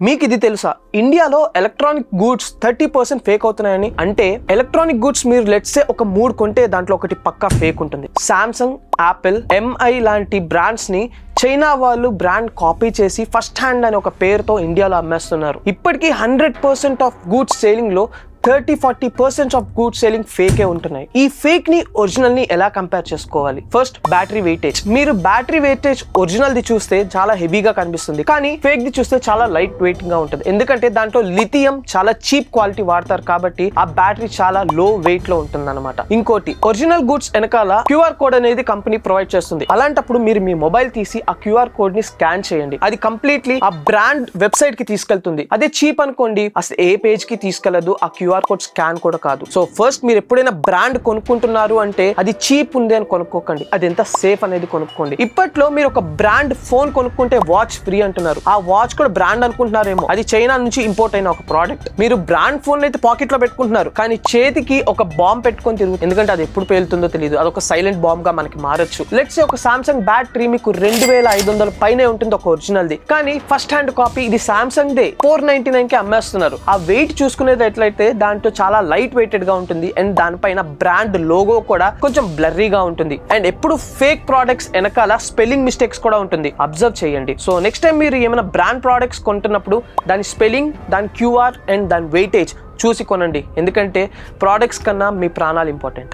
మీకు ఇది తెలుసా, ఇండియాలో ఎలక్ట్రానిక్ గూడ్స్ 30% ఫేక్ అవుతున్నాయని? అంటే ఎలక్ట్రానిక్ గూడ్స్ మీరు లెట్స్ సే ఒక 3 కొంటే దాంట్లో ఒకటి పక్కా ఫేక్ ఉంటుంది. సామ్సంగ్, యాపిల్, MI లాంటి బ్రాండ్స్ ని చైనా వాళ్ళు బ్రాండ్ కాపీ చేసి ఫస్ట్ హ్యాండ్ అనే ఒక పేరుతో ఇండియాలో అమ్మేస్తున్నారు. ఇప్పటికీ 100% ఆఫ్ గూడ్స్ సేలింగ్ లో 30-40% ఆఫ్ గూడ్స్ సేలింగ్ ఫేకే ఉంటున్నాయి. ఈ ఫేక్ ని ఒరిజినల్ ని ఎలా కంపేర్ చేసుకోవాలి? First battery weightage. మీరు బ్యాటరీ వెయిటేజ్ ఒరిజినల్ ది చూస్తే చాలా హెవీగా కనిపిస్తుంది, కానీ ఫేక్ ది చూస్తే చాలా లైట్ వెయిట్ గా ఉంటుంది. ఎందుకంటే దాంట్లో లిథియం చాలా చీప్ క్వాలిటీ వాడతారు కాబట్టి ఆ బ్యాటరీ చాలా లో వెయిట్ లో ఉంటుంది అనమాట. ఇంకోటి, ఒరిజినల్ గూడ్స్ వెనకాల QR కోడ్ అనేది కంపెనీ ప్రొవైడ్ చేస్తుంది. అలాంటప్పుడు మీరు మీ మొబైల్ తీసి ఆ QR కోడ్ ని స్కాన్ చేయండి. అది కంప్లీట్లీ ఆ బ్రాండ్ వెబ్సైట్ కి తీసుకెళ్తుంది. అదే చీప్ అనుకోండి, అసలు ఏ పేజ్ కి తీసుకెళ్లదు, ఆ QR కోడ్ స్కాన్ కూడా కాదు. సో ఫస్ట్ మీరు ఎప్పుడైనా బ్రాండ్ కొనుక్కుంటున్నారు అంటే అది చీప్ ఉంది అని కొనుక్కోకండి, అది ఎంత సేఫ్ అనేది కొనుక్కోండి. ఇప్పట్లో మీరు ఒక బ్రాండ్ ఫోన్ కొనుక్కుంటే వాచ్ ఫ్రీ అంటున్నారు. ఆ వాచ్ కూడా బ్రాండ్ అనుకుంటున్నారేమో, అది చైనా నుంచి ఇంపోర్ట్ అయిన ఒక ప్రోడక్ట్. మీరు బ్రాండ్ ఫోన్ అయితే పాకెట్ లో పెట్టుకుంటున్నారు, కానీ చేతికి ఒక బాంబ్ పెట్టుకొని తిరుగుతుంది. ఎందుకంటే అది ఎప్పుడు పేలుతుందో తెలియదు, అదొక సైలెంట్ బాంబ్ గా మనకి మారచ్చు. లెట్స్ సే ఒక సామ్సంగ్ బ్యాటరీ మీకు 2500 పైనే ఉంటుంది ఒక ఒరిజినల్ ది, కానీ ఫస్ట్ హ్యాండ్ కాపీ ఇది సామ్సంగ్ దే 499 కి అమ్మేస్తున్నారు. ఆ వెయిట్ చూసుకునేది ఎట్లయితే దాంట్లో చాలా లైట్ వెయిటెడ్ గా ఉంటుంది అండ్ దానిపైన బ్రాండ్ లోగో కూడా కొంచెం బ్లర్రీగా ఉంటుంది. అండ్ ఎప్పుడు ఫేక్ ప్రోడక్ట్స్ వెనకాల స్పెల్లింగ్ మిస్టేక్స్ కూడా ఉంటుంది, అబ్జర్వ్ చేయండి. సో నెక్స్ట్ టైం మీరు ఏమైనా బ్రాండ్ ప్రోడక్ట్స్ కొంటున్నప్పుడు దాని స్పెల్లింగ్, దాని QR అండ్ దాని వెయిటేజ్ చూసి కొనండి. ఎందుకంటే ప్రోడక్ట్స్ కన్నా మీ ప్రాణాలు ఇంపార్టెంట్.